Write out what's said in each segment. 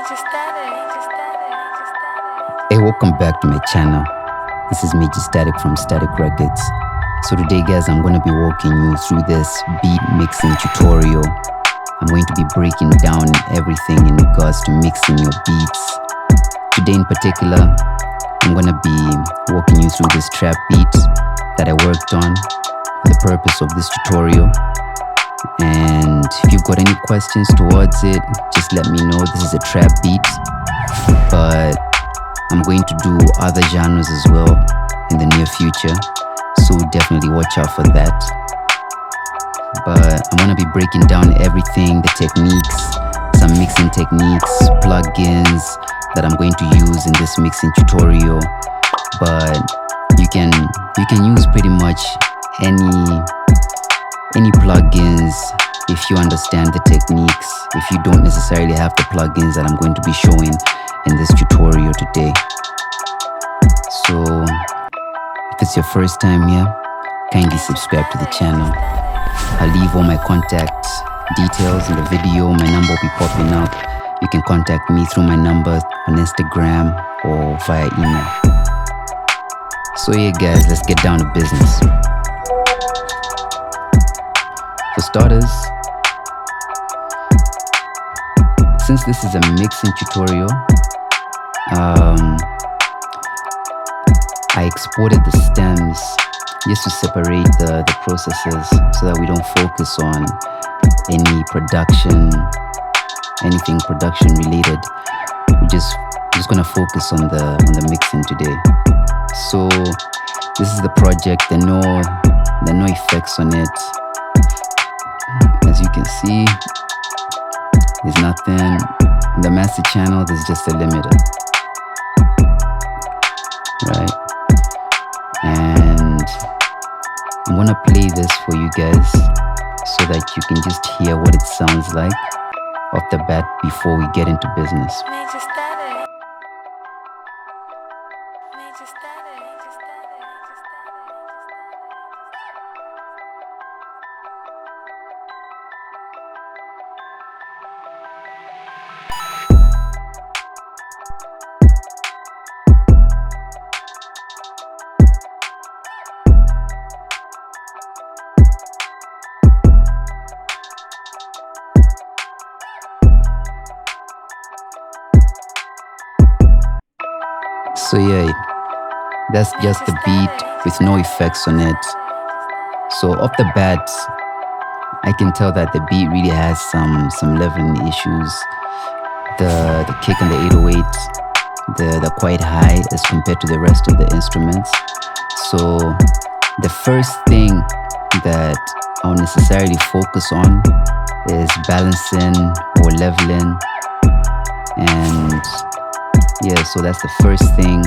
Hey, welcome back to my channel. This is Major Static from Static Records. So today guys, I'm going to be walking you through this beat mixing tutorial. I'm going to be breaking down everything in regards to mixing your beats. Today in particular, I'm going to be walking you through this trap beat that I worked on for the purpose of this tutorial. And if you've got any questions towards it, just let me know. This is a trap beat, but I'm going to do other genres as well in the near future, so definitely watch out for that. But I'm going to be breaking down everything, the techniques, some mixing techniques, plugins that I'm going to use in this mixing tutorial. But you can use pretty much any plugins if you understand the techniques, if you don't necessarily have the plugins that I'm going to be showing in this tutorial today. So if it's your first time here, kindly subscribe to the channel. I'll leave all my contact details in the video. My number will be popping up. You can contact me through my number on Instagram or via email. So yeah guys, let's get down to business. For starters, since this is a mixing tutorial, I exported the stems just to separate the processes so that we don't focus on anything production related. We're just gonna focus on the mixing today. So this is the project. There are no effects on it. As you can see, there's nothing. In the master channel, there's just a limiter, right? And I'm gonna play this for you guys so that you can just hear what it sounds like off the bat before we get into business. So yeah, that's just the beat with no effects on it. So off the bat, I can tell that the beat really has some leveling issues. The kick and the 808, they're quite high as compared to the rest of the instruments. So the first thing that I'll necessarily focus on is balancing or leveling. And yeah, so that's the first thing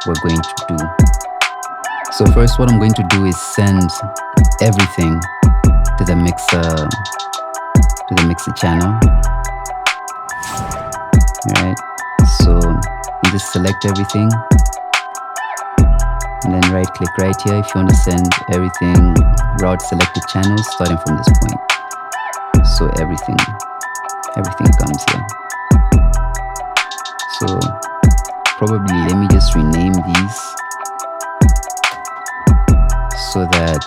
we're going to do. So first, what I'm going to do is send everything to the mixer channel. Alright, so you just select everything and then right click right here if you want to send everything, route selected channels starting from this point. So everything comes here. So probably let me just rename these so that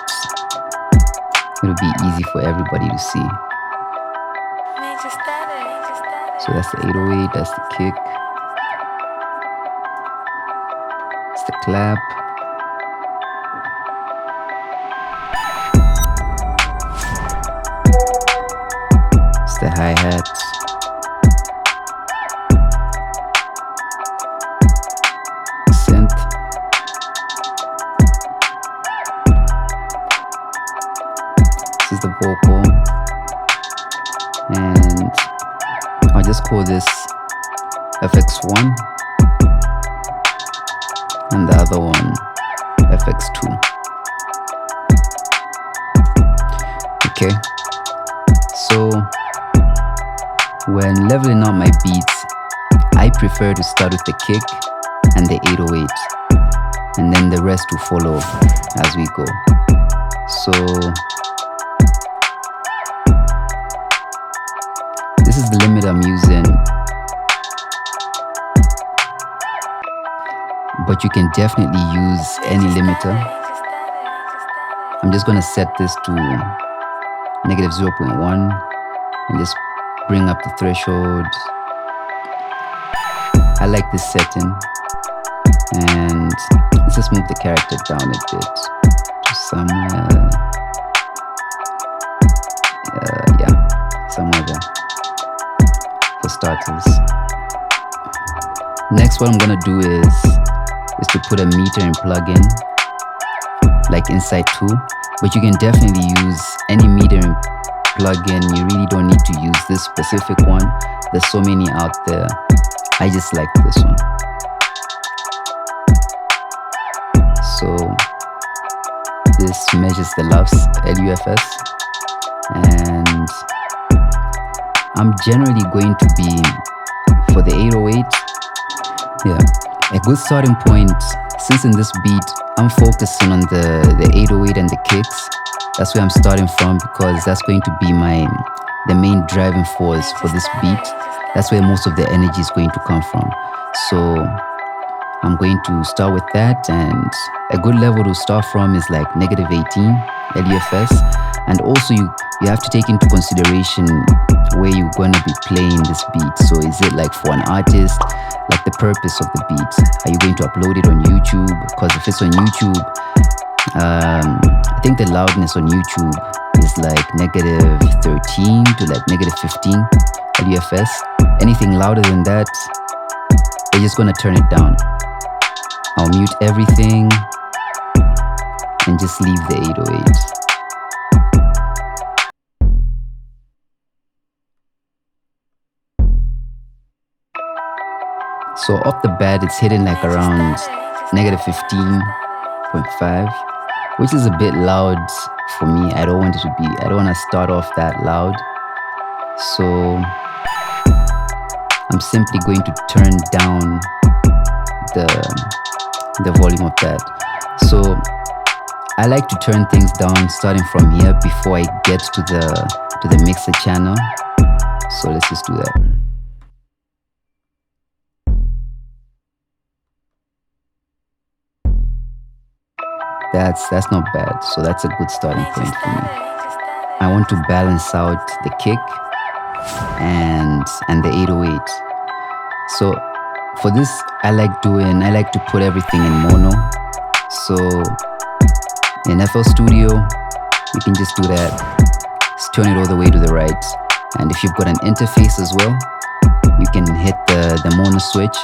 it'll be easy for everybody to see. So that's the 808, that's the kick, it's the clap, it's the hi-hat, synth, this is the vocal, and I'll just call this FX1 and the other one FX2. Okay, so when leveling out my beats, I prefer to start with the kick and the 808, and then the rest will follow as we go. So this is the limit I'm using but you can definitely use any limiter. I'm just going to set this to negative 0.1 and just bring up the threshold. I like this setting, and let's just move the character down a bit to somewhere, somewhere there for starters. Next, what I'm gonna do is to put a meter and plugin like inside too, but you can definitely use any meter and plugin. You really don't need to use this specific one. There's so many out there. I just like this one. So this measures the LUFS, and I'm generally going to be for the 808. A good starting point, since in this beat I'm focusing on the 808 and the kicks. That's where I'm starting from, because that's going to be the main driving force for this beat. That's where most of the energy is going to come from. So I'm going to start with that, and a good level to start from is like negative 18 LUFS. And also you have to take into consideration where you're going to be playing this beat. So is it like for an artist, like the purpose of the beat? Are you going to upload it on YouTube? Because if it's on YouTube, I think the loudness on YouTube is like negative 13 to like negative 15 LUFS. Anything louder than that, they're just gonna turn it down. I'll mute everything and just leave the 808. So off the bat, it's hitting like around negative 15.5, which is a bit loud for me. I don't want to start off that loud. So I'm simply going to turn down the volume of that. So I like to turn things down starting from here before I get to the mixer channel. So let's just do that. That's not bad. So that's a good starting point for me. I want to balance out the kick and the 808. So for this, I like to put everything in mono. So in FL Studio, you can just do that. Just turn it all the way to the right. And if you've got an interface as well, you can hit the mono switch.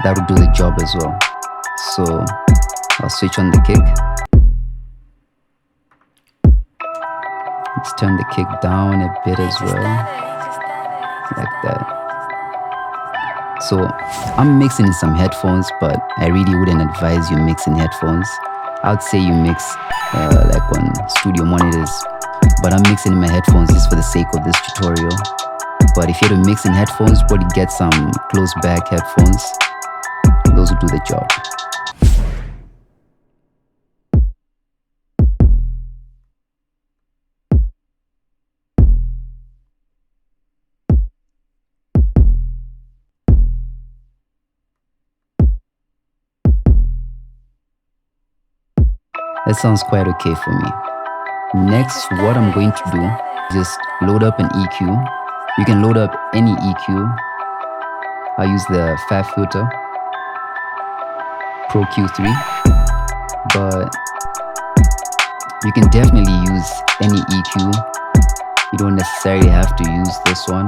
That will do the job as well. So I'll switch on the kick. Let's turn the kick down a bit as well, like that. So I'm mixing in some headphones, but I really wouldn't advise you mix in headphones. I would say you mix like on studio monitors, but I'm mixing in my headphones just for the sake of this tutorial. But if you're to mix in headphones, probably get some close back headphones. Those will do the job. That sounds quite okay for me. Next, what I'm going to do is just load up an EQ. You can load up any EQ. I'll use the Fab Filter Pro Q3, but you can definitely use any EQ. You don't necessarily have to use this one.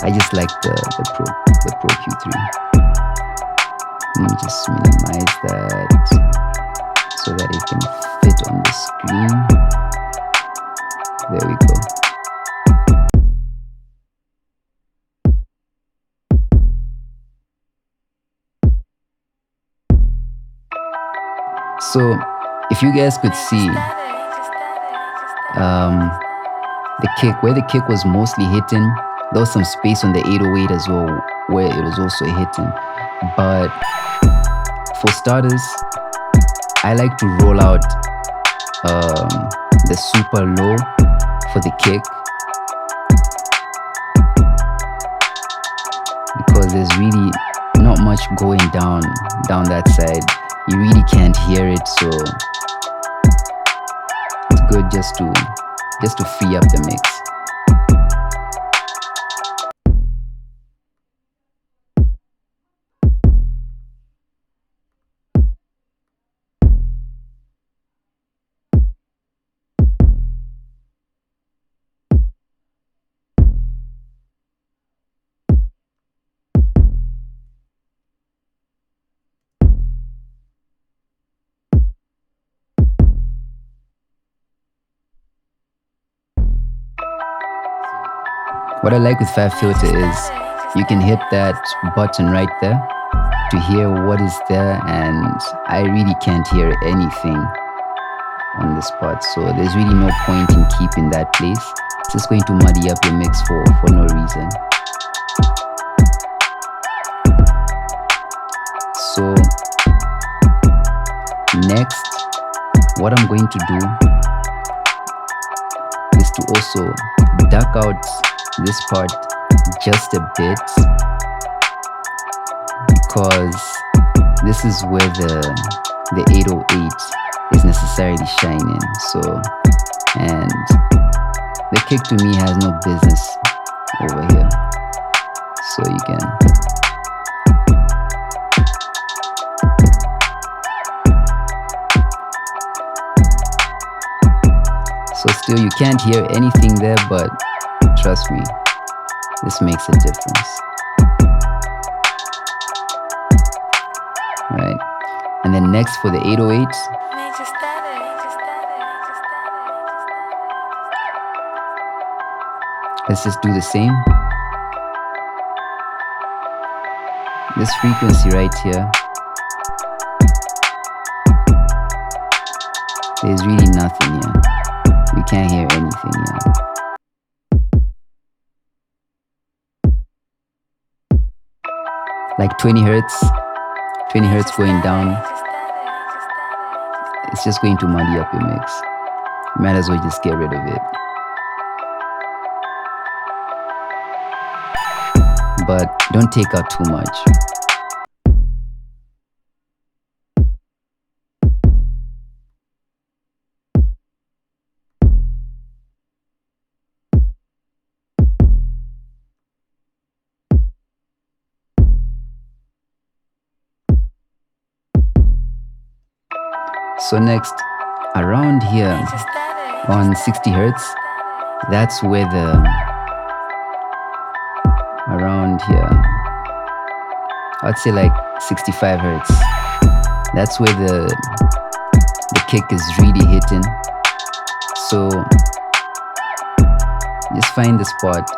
I just like the Pro Q3. Let me just minimize that so that it can fit on the screen. There we go. So if you guys could see the kick, where the kick was mostly hitting, there was some space on the 808 as well where it was also hitting. But for starters, I like to roll out the super low for the kick, because there's really not not much going down that side. You really can't hear it, so it's good just to free up the mix. What I like with FabFilter is you can hit that button right there to hear what is there, and I really can't hear anything on this part, so there's really no point in keeping that place. It's just going to muddy up your mix for no reason. So next, what I'm going to do is to also duck out this part just a bit, because this is where the 808 is necessarily shining. So, and the kick to me has no business over here, so you can still you can't hear anything there, but trust me, this makes a difference. Right, and then next for the 808s, let's just do the same. This frequency right here, there's really nothing here. You can't hear anything here. Like 20 hertz going down, it's just going to muddy up your mix. You might as well just get rid of it. But don't take out too much. So next, around here on 60 hertz, that's where around here, I'd say like 65 hertz, that's where the kick is really hitting. So just find the spot,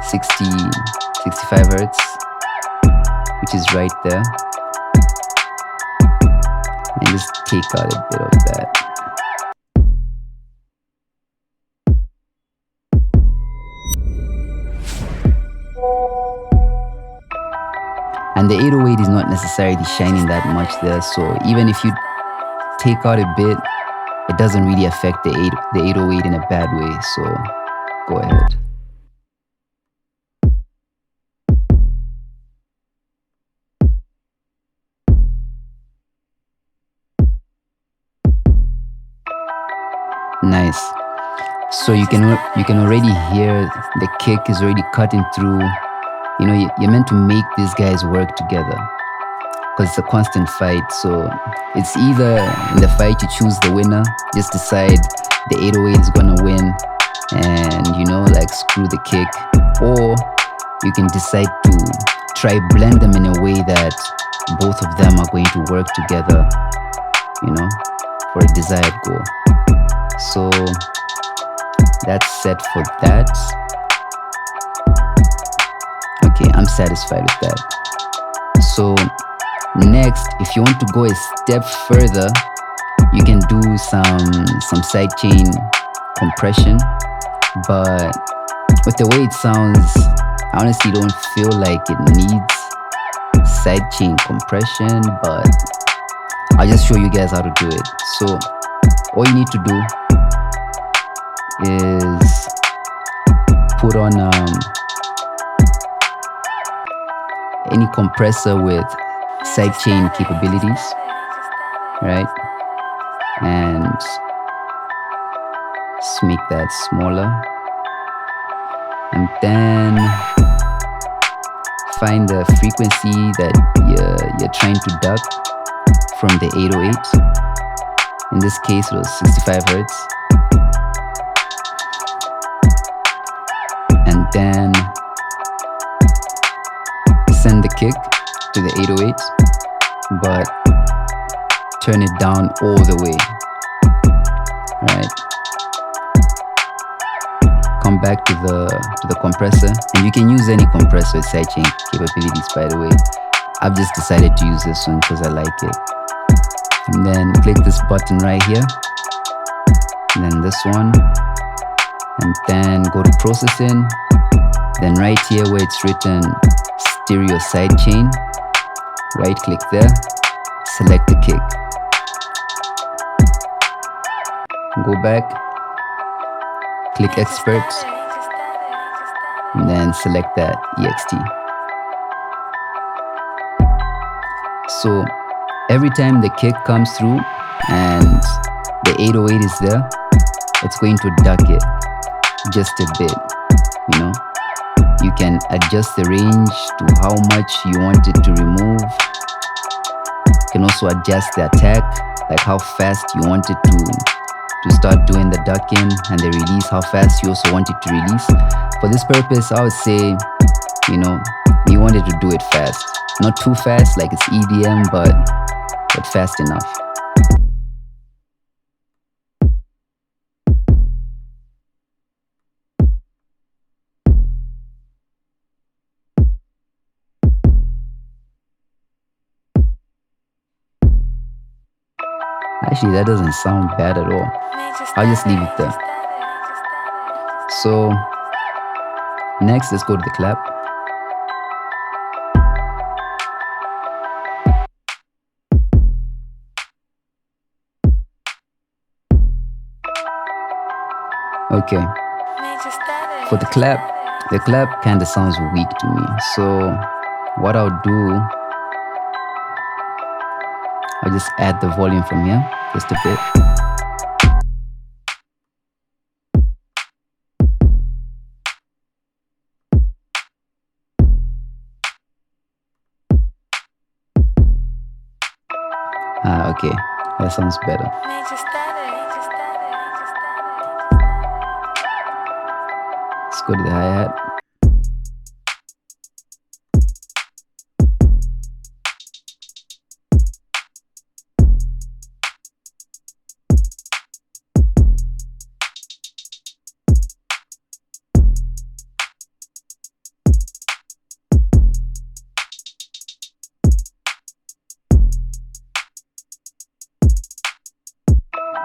65 hertz, which is right there, and just take out a bit of that. And the 808 is not necessarily shining that much there, so even if you take out a bit, it doesn't really affect the 808 in a bad way, so go ahead. Nice. So you can already hear the kick is already cutting through. You know, you're meant to make these guys work together, because it's a constant fight. So it's either in the fight you choose the winner, just decide the 808 is gonna win and, you know, like screw the kick, or you can decide to try blend them in a way that both of them are going to work together, you know, for a desired goal. So that's set for that. Okay, I'm satisfied with that. So next, if you want to go a step further, you can do some sidechain compression, but with the way it sounds, I honestly don't feel like it needs sidechain compression, but I'll just show you guys how to do it. So all you need to do is put on any compressor with sidechain capabilities, right? And let's make that smaller. And then find the frequency that you're trying to duck from the 808. In this case, it was 65 Hertz. And then send the kick to the 808, but turn it down all the way, right? Come back to the compressor, and you can use any compressor with sidechain capabilities, by the way. I've just decided to use this one because I like it. And then click this button right here, and then this one, and then go to processing. Then right here where it's written stereo sidechain, right click there, select the kick. Go back, click experts, and then select that EXT. So every time the kick comes through and the 808 is there, it's going to duck it just a bit, you know. You can adjust the range to how much you want it to remove. You can also adjust the attack, like how fast you want it to start doing the ducking, and the release, how fast you also want it to release. For this purpose, I would say, you know, you want it to do it fast. Not too fast like it's EDM, but fast enough. Actually, that doesn't sound bad at all. I'll just leave it there. So next, let's go to the clap. Okay, for the clap kind of sounds weak to me. So what I'll do, I'll just add the volume from here, just a bit. Okay, that sounds better. Let's go to the hi-hat.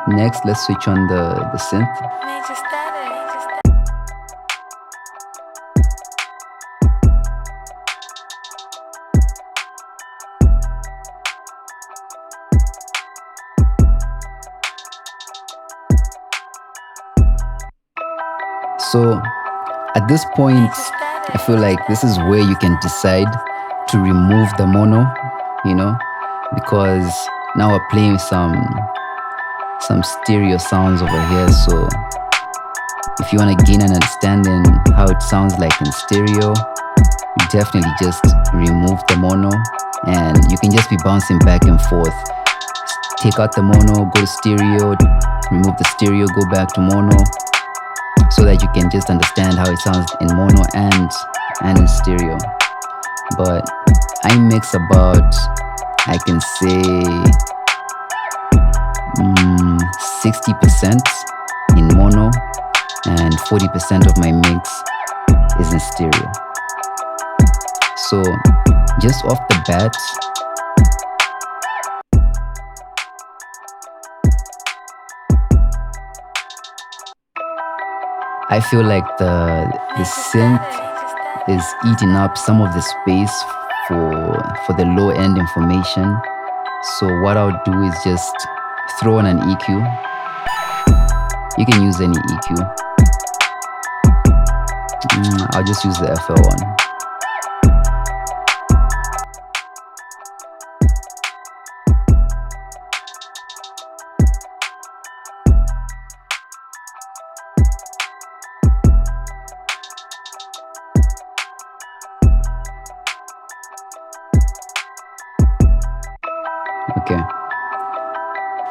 Next, let's switch on the synth. So at this point, I feel like this is where you can decide to remove the mono, you know, because now we're playing some stereo sounds over here. So if you want to gain an understanding how it sounds like in stereo, you definitely just remove the mono, and you can just be bouncing back and forth. Take out the mono, go to stereo, remove the stereo, go back to mono, so that you can just understand how it sounds in mono and in stereo. But I mix about, I can say, 60% in mono, and 40% of my mix is in stereo. So just off the bat, I feel like the synth is eating up some of the space for the low end information. So what I'll do is just throw in an EQ. You can use any EQ. I'll just use the FL one. Okay,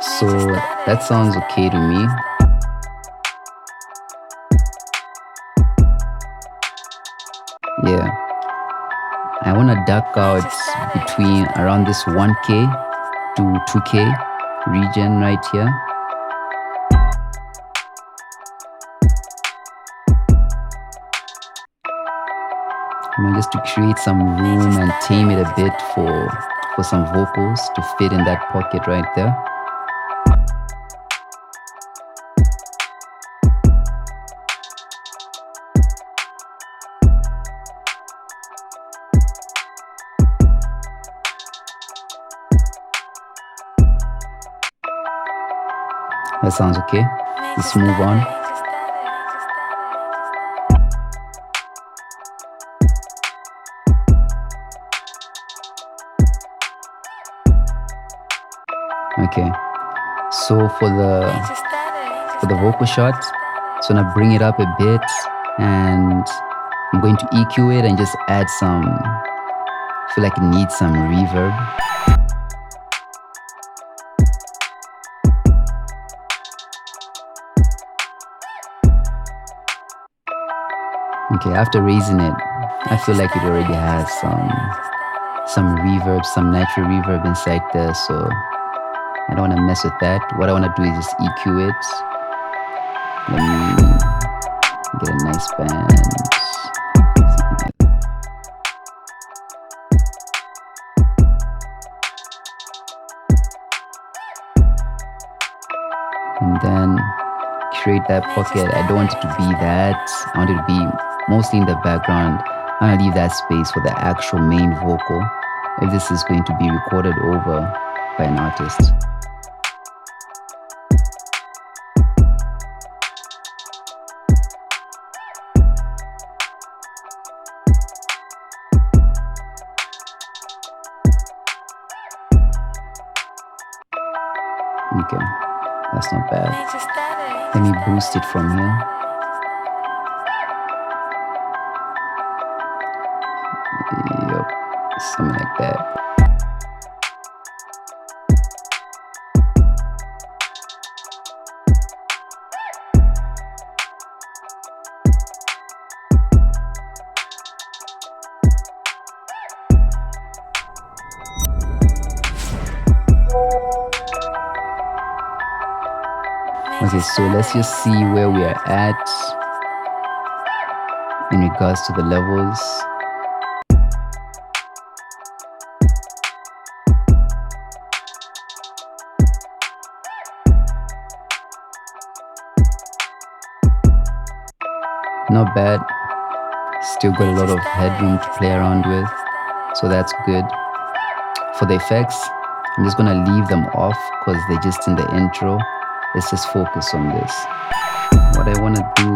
so that sounds okay to me. Yeah, I want to duck out between around this 1K to 2K region right here. Just to create some room and tame it a bit for some vocals to fit in that pocket right there. That sounds okay. Let's move on. Okay, so for the vocal shot, so I'm gonna bring it up a bit and I'm going to EQ it and just add some, I feel like it needs some reverb. Okay, after raising it, I feel like it already has some reverb, some natural reverb inside there, so I don't want to mess with that. What I want to do is just EQ it. Let me get a nice band. And then create that pocket. I don't want it to be that. I want it to be mostly in the background. I'm going to leave that space for the actual main vocal if this is going to be recorded over by an artist. Okay, that's not bad. Let me boost it from here. Yep, something like that. Okay, so let's just see where we are at in regards to the levels. Not bad. Still got a lot of headroom to play around with, so that's good. For the effects, I'm just gonna leave them off because they're just in the intro. Let's just focus on this. What I want to do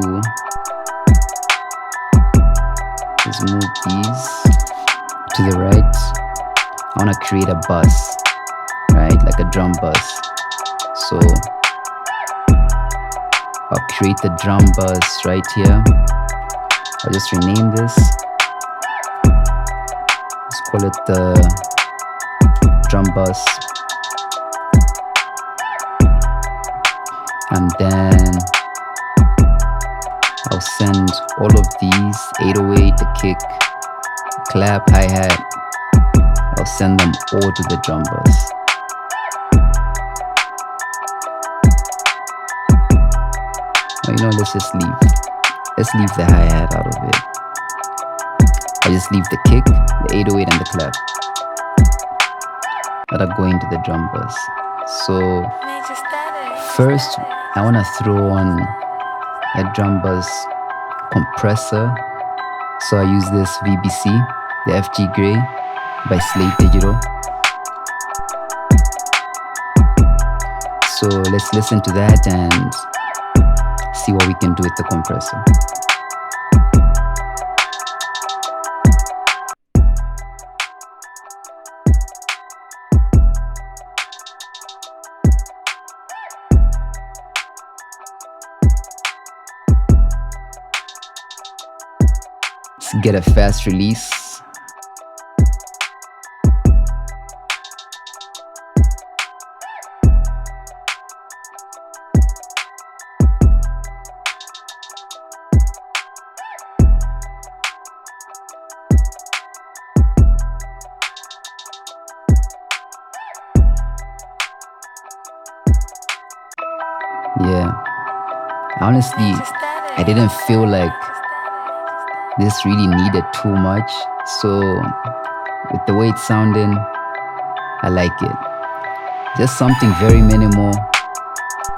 is move these to the right. I want to create a bus, right? Like a drum bus. So I'll create the drum bus right here. I'll just rename this. Let's call it the drum bus. And then I'll send all of these 808, the kick, clap, hi-hat. I'll send them all to the drum bus. Oh, let's just leave. Let's leave the hi-hat out of it. I'll just leave the kick, the 808, and the clap that are going to the drum bus. So first, I want to throw on a drum bus compressor. So I use this VBC, the FG Gray by Slate Digital. So let's listen to that and see what we can do with the compressor. Let's get a fast release. Yeah, honestly, I didn't feel like this really needed too much. So with the way it's sounding, I like it. Just something very minimal.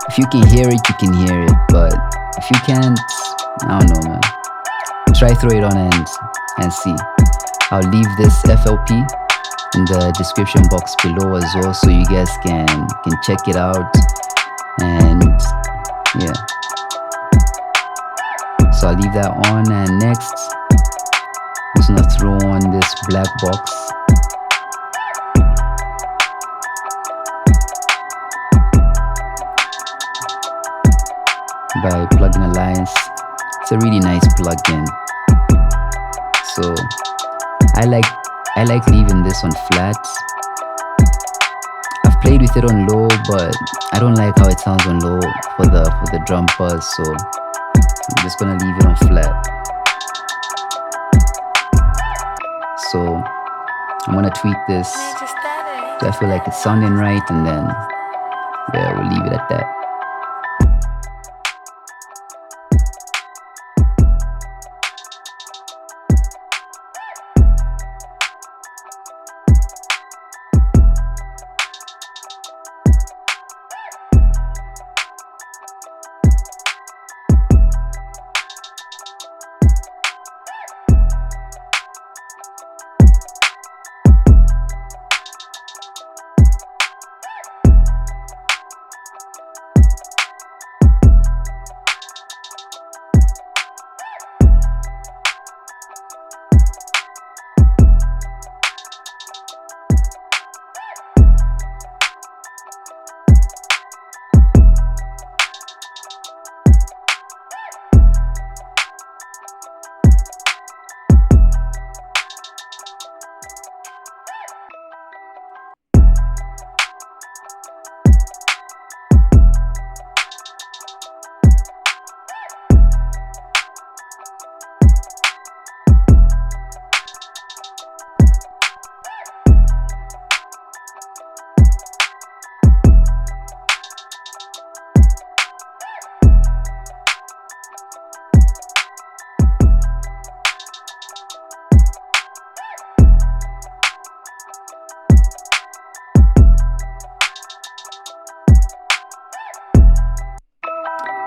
If you can hear it, you can hear it. But if you can't, I don't know, man. Try throw it on and see. I'll leave this FLP in the description box below as well, so you guys can check it out. And yeah, so I'll leave that on. And next, I'm just gonna throw on this black box. By Plugin Alliance. It's a really nice plugin. So I like leaving this on flat. I've played with it on low, but I don't like how it sounds on low for the drum buzz, so I'm just gonna leave it on flat. So I'm gonna tweak this so I feel like it's sounding right, and then yeah, we'll leave it at that.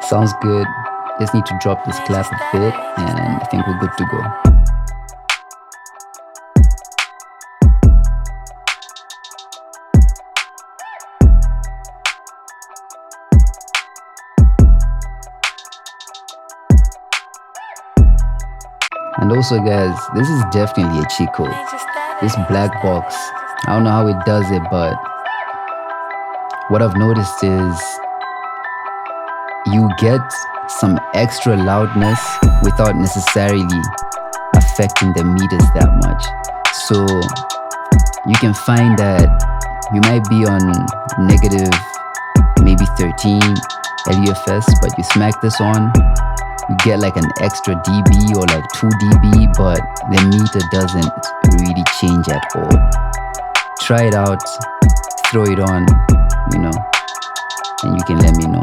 Sounds good. Just need to drop this clap a bit, and I think we're good to go. And also guys, this is definitely a cheat code. This black box, I don't know how it does it, but what I've noticed is you get some extra loudness without necessarily affecting the meters that much. So you can find that you might be on negative maybe 13 LUFS, but you smack this on, you get like an extra dB or like 2 dB, but the meter doesn't really change at all. Try it out, throw it on, you know, and you can let me know.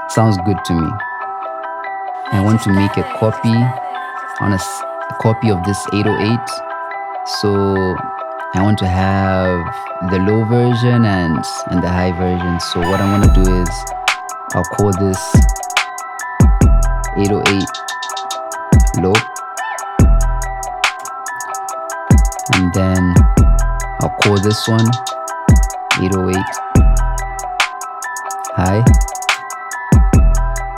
Sounds good to me. I want to make a copy on a copy of this 808. So I want to have the low version and the high version. So what I'm gonna do is I'll call this 808 low, and then I'll call this one 808 high,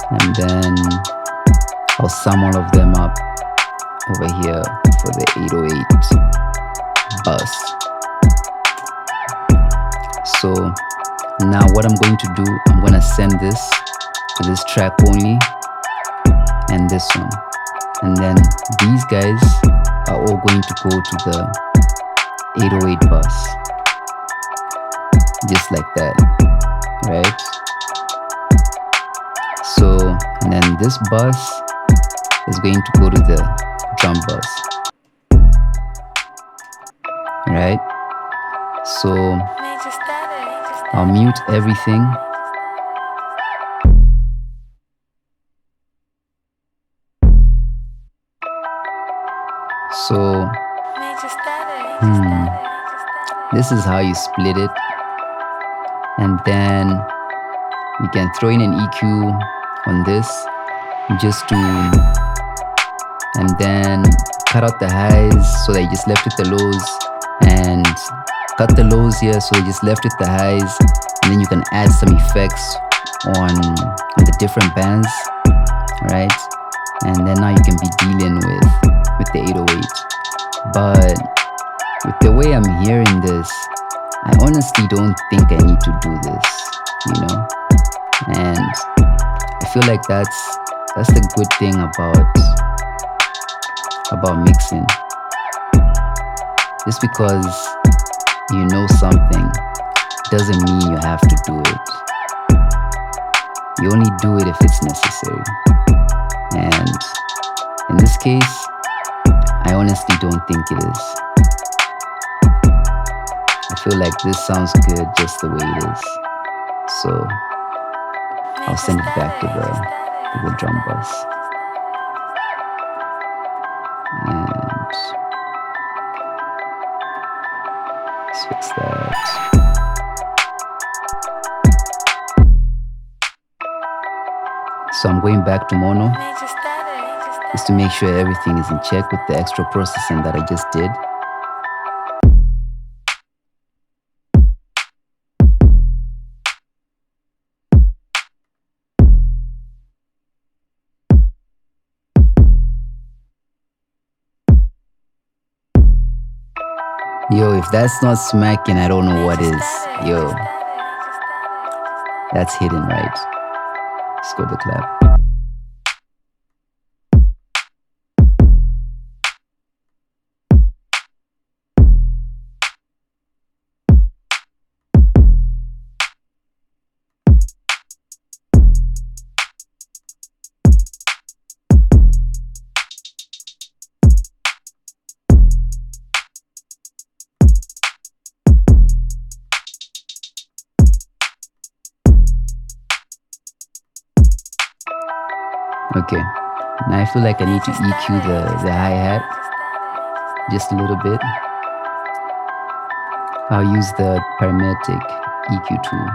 and then I'll sum all of them up over here for the 808 bus. So now what I'm going to do, I'm going to send this to this track only and this one, and then these guys are all going to go to the 808 bus, just like that, right? and then this bus is going to go to the drum bus, right? So I'll mute everything. So this is how you split it, and then you can throw in an EQ on this just to, and then cut out the highs so that you just left with the lows, and cut the lows here so you just left with the highs, and then you can add some effects on the different bands, right? And then now you can be dealing with the 808. But with the way I'm hearing this, I honestly don't think I need to do this, you know? And I feel like that's the good thing about mixing. Just because you know something doesn't mean you have to do it. You only do it if it's necessary. And in this case, I honestly don't think it is. I feel like this sounds good just the way it is. So I'll send it back to the drum bus. And let's fix that. So I'm going back to mono just to make sure everything is in check with the extra processing that I just did. Yo, if that's not smacking, I don't know what is. Yo, that's hidden, right? Let's go to the clap. Okay, now I feel like I need to EQ the hi-hat just a little bit. I'll use the Parametric EQ tool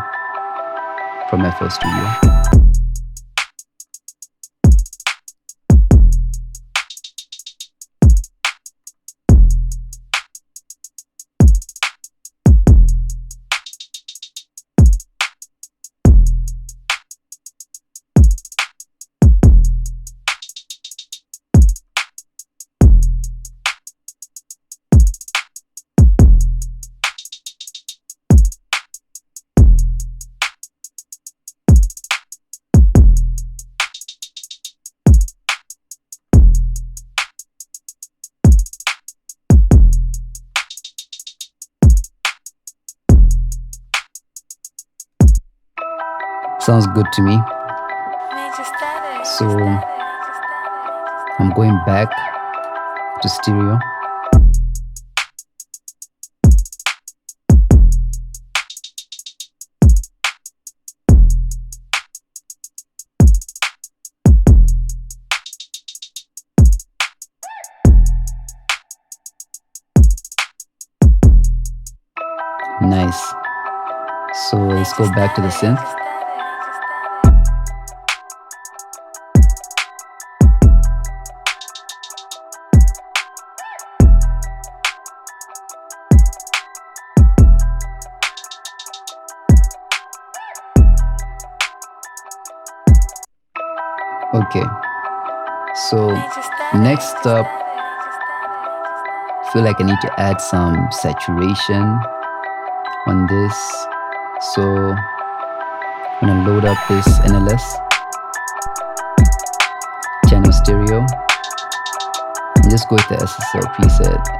from FL Studio. Sounds good to me. So I'm going back to stereo. Nice. So let's go back to the synth. Okay, so next up, I feel like I need to add some saturation on this. So I'm gonna load up this NLS channel stereo and just go with the SSL preset.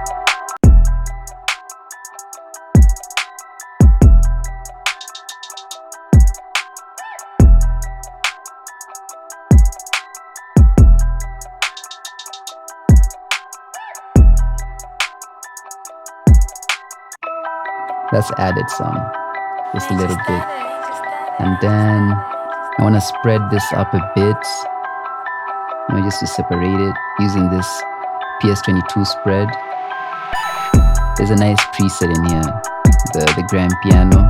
Let's add it some, just a little bit. And then I want to spread this up a bit, just to separate it using this PS22 spread. There's a nice preset in here, the grand piano.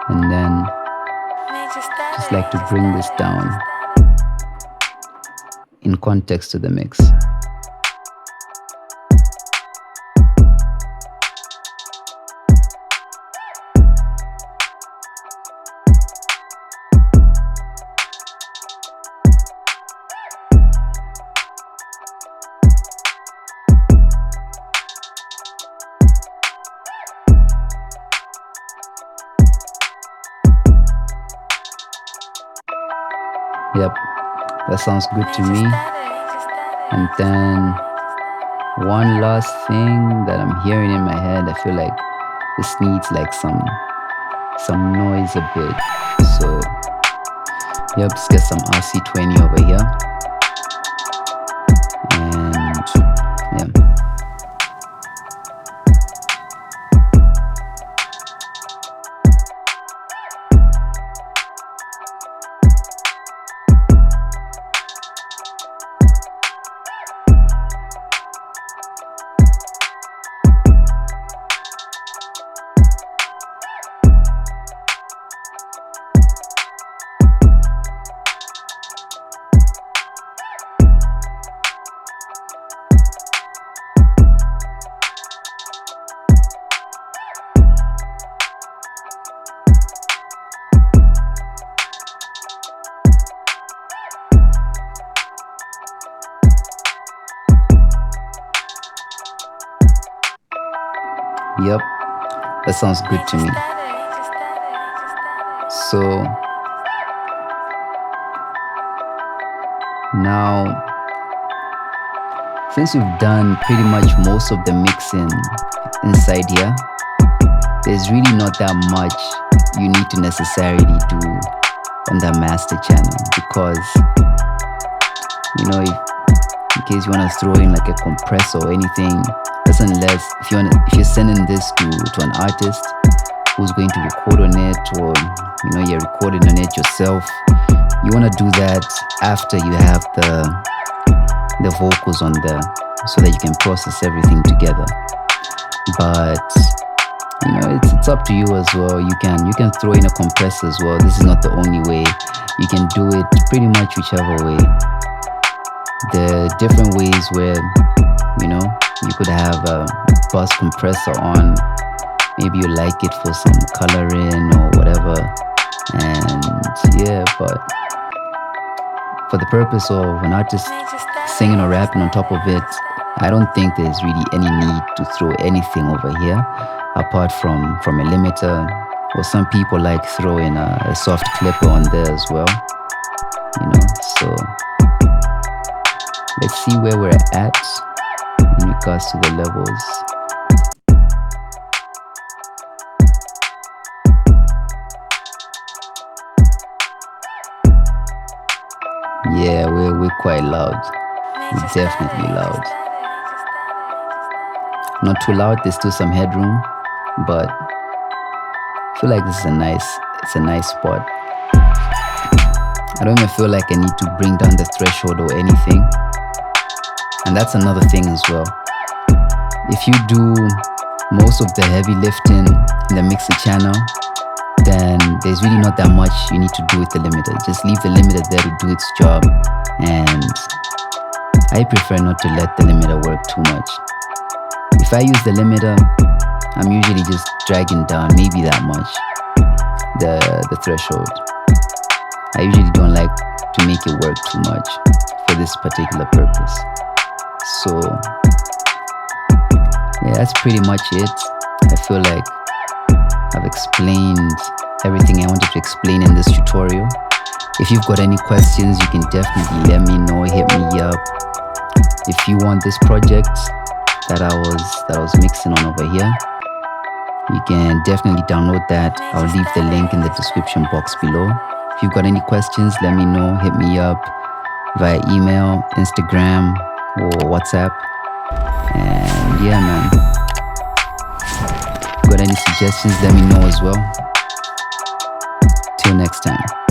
And then just like to bring this down in context to the mix. Yep, that sounds good to me. And then one last thing that I'm hearing in my head, I feel like this needs like some noise a bit. So yep, let's get some RC20 over here. And yeah. Yep, that sounds good to me. So now, since we've done pretty much most of the mixing inside here, there's really not that much you need to necessarily do on the master channel, because in case you want to throw in like a compressor or anything, that's unless if you're sending this to an artist who's going to record on it, or you're recording on it yourself, you want to do that after you have the vocals on there, so that you can process everything together. But it's up to you as well. You can throw in a compressor as well. This is not the only way. You can do it pretty much whichever way. There are different ways where you could have a bus compressor on. Maybe you like it for some coloring or whatever. And yeah, but for the purpose of an artist singing or rapping on top of it, I don't think there's really any need to throw anything over here apart from a limiter, or some people like throwing a soft clipper on there as well. So let's see where we're at in regards to the levels. Yeah, we're quite loud. We're definitely loud. Not too loud, there's still some headroom, but I feel like this is a nice spot. I don't even feel like I need to bring down the threshold or anything. And that's another thing as well. If you do most of the heavy lifting in the mixer channel, then there's really not that much you need to do with the limiter. Just leave the limiter there to do its job. And I prefer not to let the limiter work too much. If I use the limiter, I'm usually just dragging down maybe that much the threshold. I usually don't like to make it work too much for this particular purpose. So yeah, that's pretty much it. I feel like I've explained everything I wanted to explain in this tutorial. If you've got any questions, you can definitely let me know, hit me up. If you want this project that I was mixing on over here, you can definitely download that. I'll leave the link in the description box below. If you've got any questions, let me know, hit me up. via email, Instagram, or WhatsApp. And yeah, man. Got any suggestions? Let me know as well. Till next time.